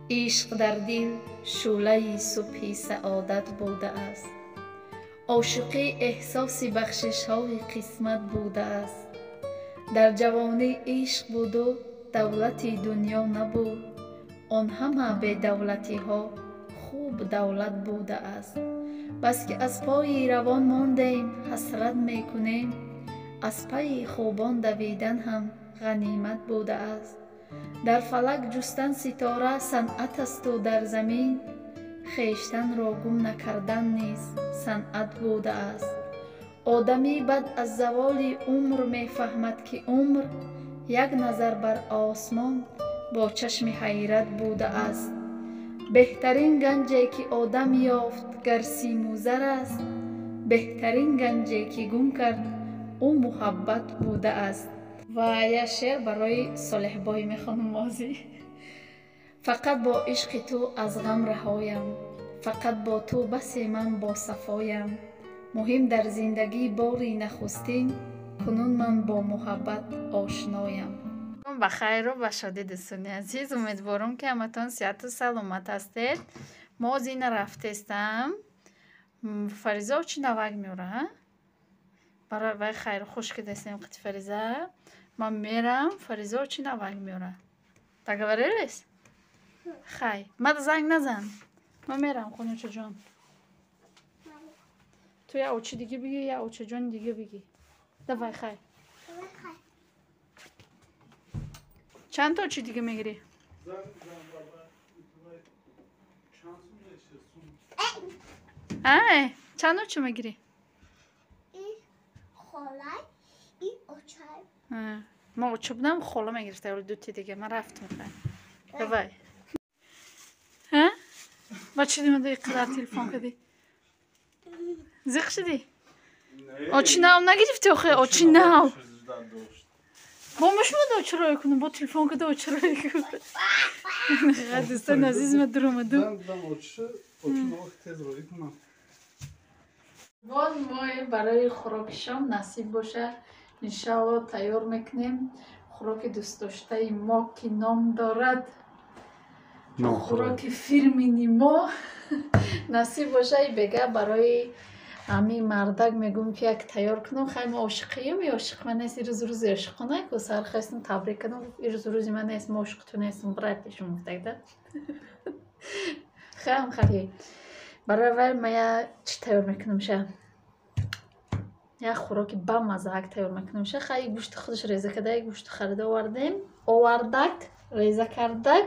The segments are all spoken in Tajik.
عشق در دل شعله صبح سعادت بوده است. عاشقی احساس بخشش های قسمت بوده است. در جوانی عشق بود و دولت دنیا نبود. آن همه به دولتی ها خوب دولت بوده است. بس که از پای روان ماندیم حسرت میکنیم. از پای خوبان دویدن هم غنیمت بوده است. در فلک جستن ستاره صنعت است و در زمین خویشتن را گم نکردن نیز صنعت بوده است. آدمی بعد از زوال عمر میفهمد که عمر یک نظر بر آسمان با چشم حیرت بوده است. بهترین گنجی که آدم یافت گر سیم و زر است، بهترین گنجی که گم کرد او محبت بوده است. و یک شعر برای صالح بای میخوانم مازی. فقط با عشق تو از غم رهایم، فقط با تو بس من با صفایم. مهم در زندگی باری نخستین، کنون من با محبت آشنایم. بخیر و باشید دوستان عزیز، امیدوارم که همتون صحت و سلامت هستید. ما زین رفتستم فریزا چی نوک میوره برای وای خیر خوش که دستیم قط فریزا من میرم فریزا چی نوک میوره تاگوریلیس خیر من زنگ نزن من میرم خونه چه جان تو یا اوچی دیگه بگی یا اوچه جان دیگه بگی دوای خیر چند تا چی دیگه میگیری؟ ای چند تا چی میگیری؟ این خالای این اوچای ما اوچه بودم خالا میگرفته ولی دوتی دیگه من رفتم خیلی دوای ها؟ با چی دیمه دوی قدر تلفون کدی؟ زیخ شدی؟ اوچی ناو نگرفتی آخه اوچی ناو با مشمود اوچرای کنم با تلفن کده اوچرای کنم دوستان عزیز من در اومدم وان ما برای خوراک شام نصیب باشه انشاءالله تیار میکنیم. خوراک دوست داشته ما که نام دارد خوراک فیلم نیما نصیب باشه بگه برای امی مردک میگم که یک تیار کنم. خیلی ما عاشقیم یا عاشق من نیست روز روز عاشقانه که سر خواستم تبریک کنم روز روز من نیست ما عاشق تو نیستم برایتش مفتیده خیلی برای ولی ما چی تیار میکنم شه یک خوراک بامزه تیار میکنم شه. خیلی گوشت خودش ریزه کرده گوشت خریده آوردک ریزه کردک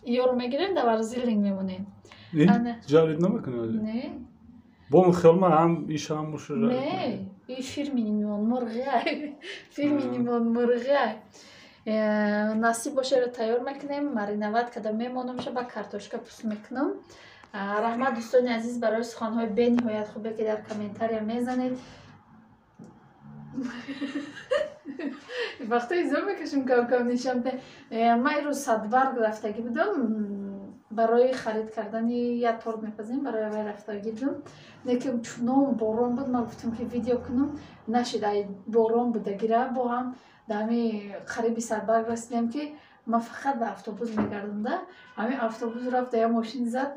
یارو میگیریم در ورزیلینگ میمونیم جالب نمیکنه نه با خیلی من هم ایشه هم باشه نه این فیلمی نیمان مرغه فیلمی نیمان مرغه نصیب باشه رو تیار میکنیم مرینوات کده میمانم شه با کارتوشکا پوست میکنم. رحمت دوستان عزیز برای سخنهای به نهایت خوبه که در کامنتاری میزنید. وقتی زور میکشم کم کم نشم من این روز صدبرگ رفتگی بودم برای خرید کردن یک تورت میپزیم برای رفتگی بودم لیکن چونان باران بود من گفتم که ویدیو کنم نشد باران بوده گیره با هم دمی خریبی صدبرگ رسیدیم که من فقط به اتوبوس میگردم ده همین اتوبوس رفت یا ماشین زد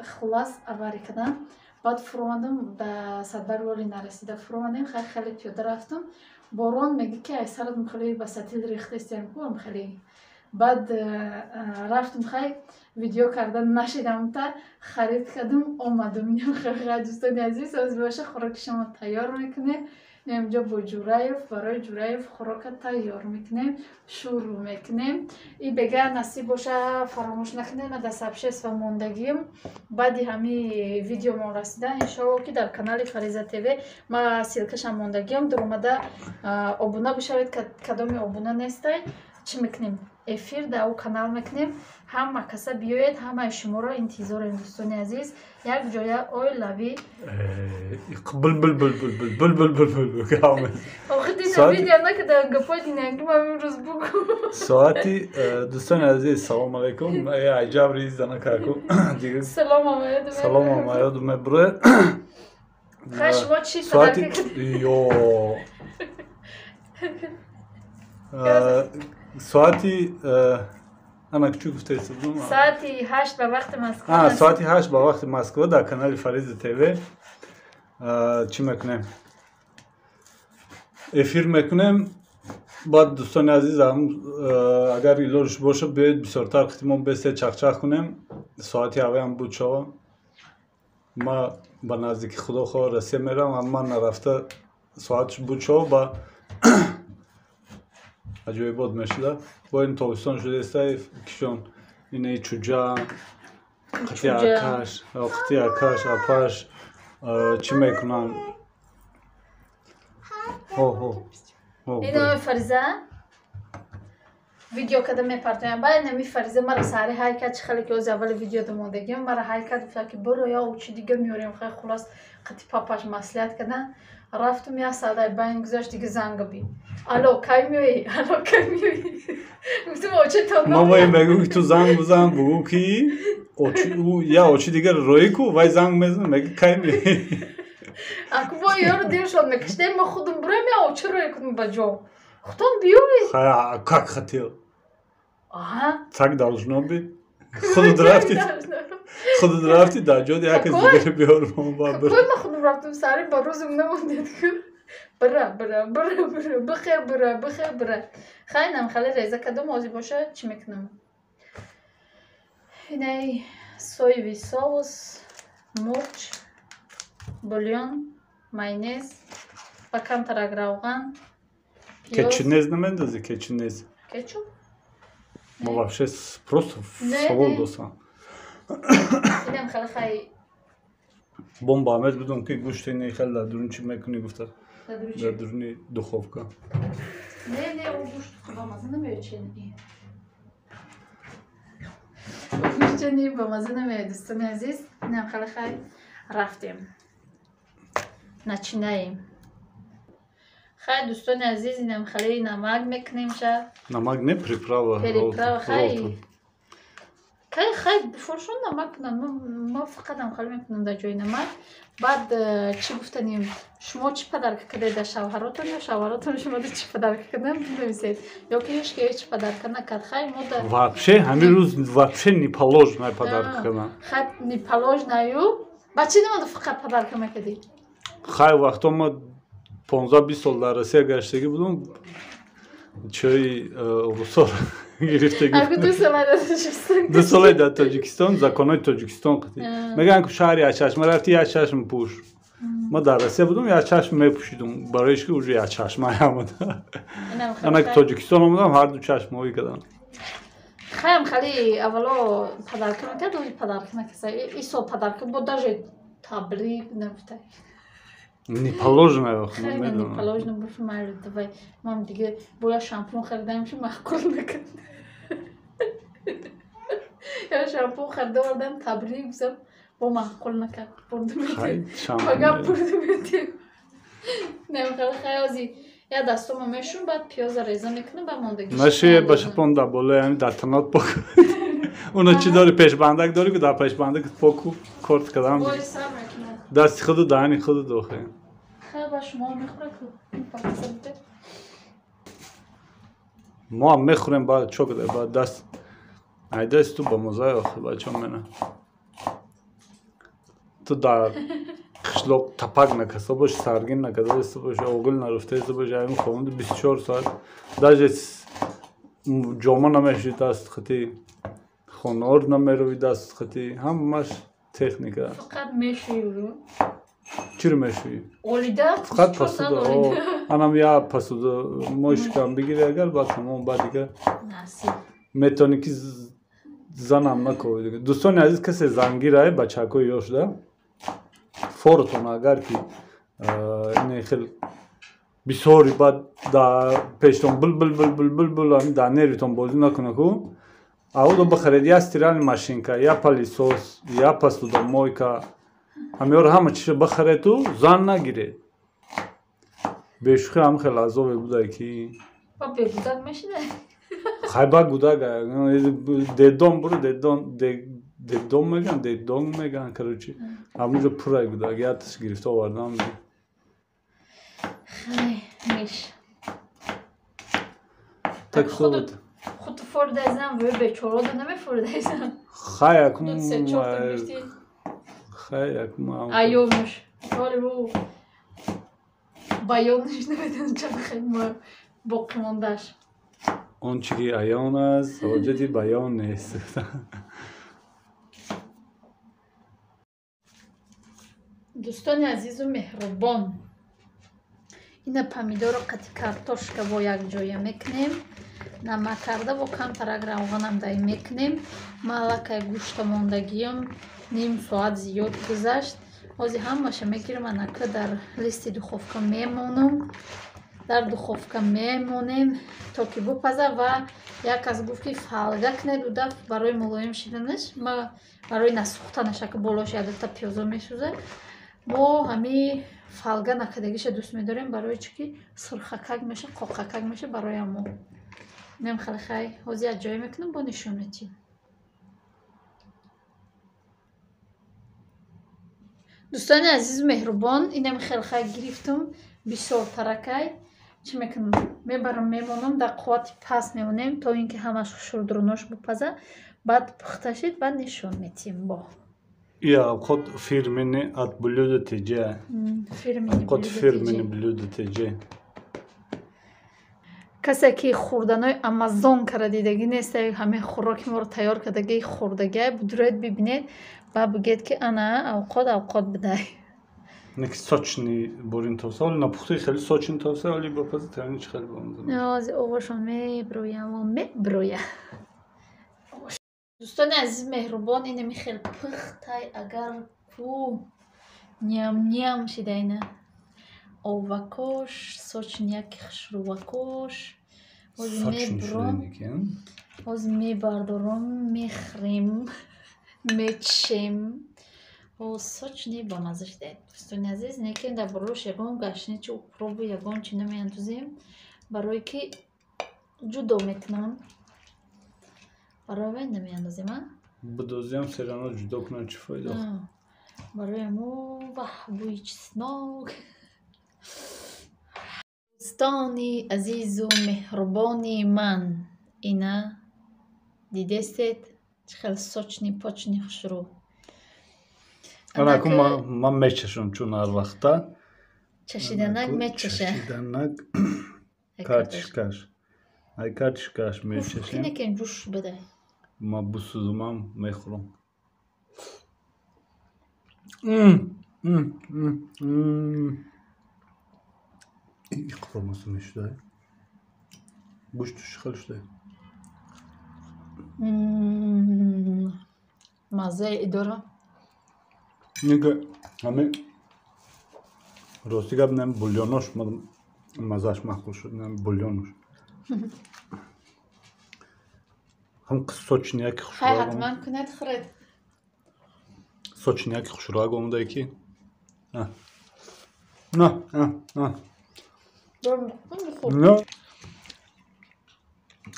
خلاص اواری کردم بعد فروماندم به صدبرگ ولی نرسیده فروماندم خیلی پیاده رفتم باران میگه که سرت خیلی به سطل ریخته استیم کنم خیلی بعد رفتم خیلی ویدیو کردن نشیدم تا خرید کردم آمدم خیلی دوستان عزیز از باشه خوراک شما تیار میکنه اینجا با جورایف برای جورایف خوراک تیار میکنیم شروع میکنیم. این بگه نصیب باشه فراموش نکنیم من دست ابشست و موندگیم بعدی همین ویدیو ما رسیده انشاءالله که در کانال فریزا تیوی ما سیلکشم موندگیم در اومده ابونه بشوید که کدام ابونه نیسته چی میکنیم افیر در او کانال میکنیم همه کسا بیاید همه شما را انتظار دوستان عزیز یک جای اوی لوی بل بل بل بل بل بل بل بل بل آخه دیدم ویدیو نکده گپای دینگی ما امروز بگو ساعتی دوستان عزیز سلام علیکم من عجب ریز دنکاکو دیگه سلام آماید سلام آماید مبره خشما چی ساعتی یو ساعتی Ана кучу гуфтаистед? Саати 8 ба вақти Москва. Соати 8 ба вақти Москва дар канали Фариза ТВ чӣ мекунем? Эфир мекунем. Баъд дӯстони азизам, агар илоҷ боша биёед бисёртар ихтимом бесед чахчах кунем. Соати аввалам буд шава. Ма ба наздики Худохоҳ Россия мерам, амма нарафта соатш буд шава ба аҷоибот мешуда. Бо ин тобистон шудаистае кишон инаи чуҷа, қити акаш, апаш чӣ мекунанд? Ина Фариза видео када мепартоям. Баъд нами Фариза мара сари ҳай кард, чӣ хеле ки ози аввали видео домодагиам мара ҳай кард, гуфта ки баро я чӣ дига меорем. Хай хулос қити папаш маслиҳат кардан. Рафтум я саъдай байн гузашт, дига занга бид. Алло, кай меоӣ? Алло, кай меоӣ? Гуфтам очи то ма вай мегӯ ки ту занг бизан бугӯ ки я очи дигар роӣ ку вай занг мезан меги кай меоӣ? Аку бо ёро дир шод мекашидем, ма худам бурем я очи роӣ кунам ба ҷо. Худам биёвӣ. Как хотел? Ага. Так должно быть. Худут рафтид дар ҷои якас дигаре биёрам. Какой ма худам рафтам сари ба рӯзам намондед ку. Бира бихер бира. Хайнам хали реза кадом ози боша чӣ мекунам? Инаи соевый соус, мурч, бульон, майонез, ва камтарак равған, пиёз. Кетчунез намендазӣ? Кетчунез. Кетчуп? Мо вообще просто савол достам. Инам хали хай бомба амед будум ки гӯшти ини хеле дар дурун чӣ мекунӣ гуфта? Дар дуруни духовка. Не, он гӯшт ба маза намеояд чини. Чини ба маза намеояд, дӯстони азиз. Инам хали хай рафтем. Начинаем. Хай дӯстони азиз, инам хали намак мекунем ша. Намак не приправа. Приправа хай. Хай фуршон намак кунам. Ма фақат ам хали мекунам дар ҷои намак. Баъд чӣ гуфтанем? Шумо чӣ падарка кардед дар шавҳаротон ё шавҳаротон шумо чӣ падарка карданд бинависед? Ё ки ҳеҷ ки ҳеҷ падарка накард. Хай мо дар вообще ҳамин рӯз вообще не положено падарка кардам. Хай не положено. Ба чӣ намода фақат падарка мекардӣ? Хай вақто ма 15-20 сол дар Россия гаштагӣ будам, чои русор гирифтагӣ. Аку 2 сола дар Тоҷикистон. 2 сола дар Тоҷикистон, законои Тоҷикистон қити. Мегӯянд ки шаҳри якчашма рафти якчашм пӯш. Ма дар Россия будам якчашм мепӯшидам, бароиш ки уже якчашма омада. Ана ки Тоҷикистон омадам ҳар ду чашмоӣ кардам. Хаям хали аввало падарка мекард, ози падарка накард. Исо падарка бо даже табрик нафта. Не положено, хай не положено боше майли. Давай мам дига боя шампун харидам шу маъқул накард. Я шампун харида бардам табрик бизам бо маъқул накард. Бурдум. Хай шампун. Мага бурдум. Не хай ози я дастумо мешум, баъд пиёза реза мекунам ба мондагиш. Наши ба шапон да бола яни дар танот пок. Уна чӣ дори пешбандак дори ки дар пешбандак поку корт кардам. Бой сар мекунам. Дасти худу дани худу дохе. Хай ба шумо мехӯрад ку. мо ҳам мехӯрем баъд чо када баъд даст айдаст ту ба мозаи охи бача мена. Ту дар қишлоқ тапак накарда боши, саргин накарда боши, оғил нарафта боши, ҳамин хонада 24 соат даже ҷома намешӯи даст хати, хонор намерови даст хати, ҳамаш техника. Фақат мешӯӣ. Чиро мешӯӣ? Олида? Фақат посуда. Анам я посуда мошкам бигири агар ба тамом ба дигар. Насиб. Метавонӣ ки занам наковӣ дигар. Дӯстони азиз касе зангирае бачакҳои ёшда форотон агар ки ине хел бисёри баъд дар пештон бул дар нервитон бозӣ накуна ку аудо бихаред я стиральная машинка, я пылесос, я посудомойка. Ҳамёро ҳама чиша бихаред ту зан нагиред. Бешухӣ ҳам хел азобе буда ки ба бегудак мешида. Хай ба гудак дедон буру дедон меган дедон меган короче ҳамунҷо пурай гудак яташ гирифта овардам. Хай меш. Так خود فردازم و به چورا دو نمیفردازم خیلی دو سه چهار تا گرفتی خیلی ایومش ولی رو بیانش نمیدونم چند خیلی ما باقی موندهش اون چی ایان است حاجتی بیان نیست. دوستان عزیز و مهربان این پامیدور قطی کارتوشکا با یک جای میکنیم نمک کرده و کم ترک روغنم دای میکنیم مالکای گوشت موندگیم نیم ساعت زیاد گذشت ازی همشه میگیرم انکه در لیست دخوفکا میمونم در دخوفکا میمونیم تا که بپزه و یک از گفت که فالگه کنه دو دفت برای ملایم شدنش ما برای نسوختنش که بالاش یادتا پیازا میسوزه ما همی فالگه نکدگیش دوست میداریم برای چی سرخکک میشه قاقکک میشه برای ما نیم خیلی خیلی حوزی از جای میکنم با نشون میتیم دوستان عزیز مهربان اینم خیلی خیلی گرفتم بسیار ترکای چی میکنم میبرم میمونم در قوت پس میمونیم تا اینکه همش شردروناش بپزه بعد پختشید بعد نشون میتیم با یا خود فیرمینی ات بلود تیجه خود فیرمینی بلود تیجه کسی که خوردنای آمازون کرده دیدگی نیست همه خوراکی ما رو تیار کردگی خوردگی بدرید ببینید و بگید که انا اوقات بده نک ساچنی برین توسه ولی نپخته خیلی ساچن توسه ولی با پس ترنی چه خیلی بامزه از اوشون میبرویم و میبرویم دوستان عزیز مهربان اینه خیلی پختای اگر کو نیم شده اینه اووکوش ساچن یک خشروکوش از میبرم از میبردارم میخریم میچیم و ساچنی با مزش دهید دوستان عزیز نیکن در بروش یگان گشنی چه اپروبو یگان چی نمیاندازیم برای که جدا میکنم برای وین نمیاندازیم بدازیم سرانا جدا کنن چی فایده برای مو بوی چسناک دوستانی عزیز و مهربانی من اینا دیدستید خیلی ساچنی پاچنی خشرو انا اکو من میچشم چون هر وقتا چشیدنک میچشه چشیدنک کارتشکاش ای کارتشکاش میچشم اینه که جوش بده ما بسوزمم میخورم این خورماسو میشده گوشتش خیلی شده مزه اداره نگه همه راستی گب نمی بولیانوش مزهش محکول شد نمی بولیانوش هم سوچنیاکی خیلی حتما کند خرد سوچنیاکی خوشراغ اومده یکی نه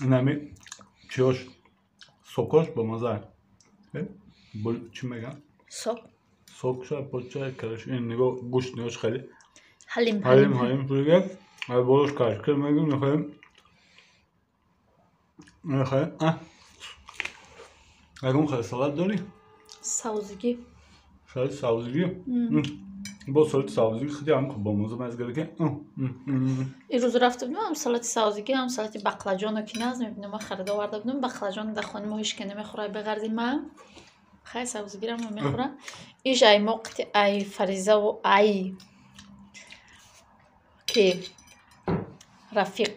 نمی چیاش سوکاش با مزه چی میگن؟ سوک شاید پاچه کرش این نگاه گوشت نگاهش خیلی حلیم شده بالاش کشکر میگم نخواهیم اگه خیلی سالت داری؟ ساوزگی خیلی ساوزگی؟ با سالت ساوزگی خیلی هم خوب با موزه مزگره که این روز رفته بودم هم سالت ساوزگی هم سالت بقلاجان رو که ناز میبینم من خریده آورده بودم بقلاجان در خانه ما هیچ که نمیخوره بگردیم من خیلی ساوزگی رو میخورم ایش ای موقت ای فریزه و ای که رفیق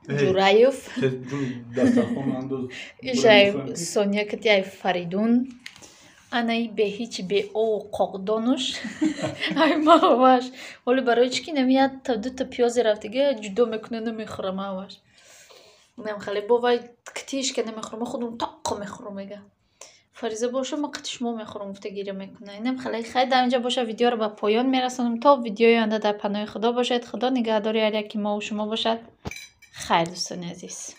جورایوف ایش ای سونیا کتی ای فریدون انایی به هیچ به او قاقدانوش ای ماواش ولی برای چی که نمیاد تا دو تا پیاز رفتگه جدا میکنه نمیخورم ماواش نم خیلی بابای کتیش که نمیخورم خودم تاق میخورم میگه فریزه باشه ما قطعش مو میخورم گفته گیره میکنه اینم خیلی در اینجا باشه ویدیو رو به پایان میرسونم تا ویدیوی آینده در پناه خدا باشد خدا نگهداری هر یکی ما و شما باشد خیر دوستان عزیز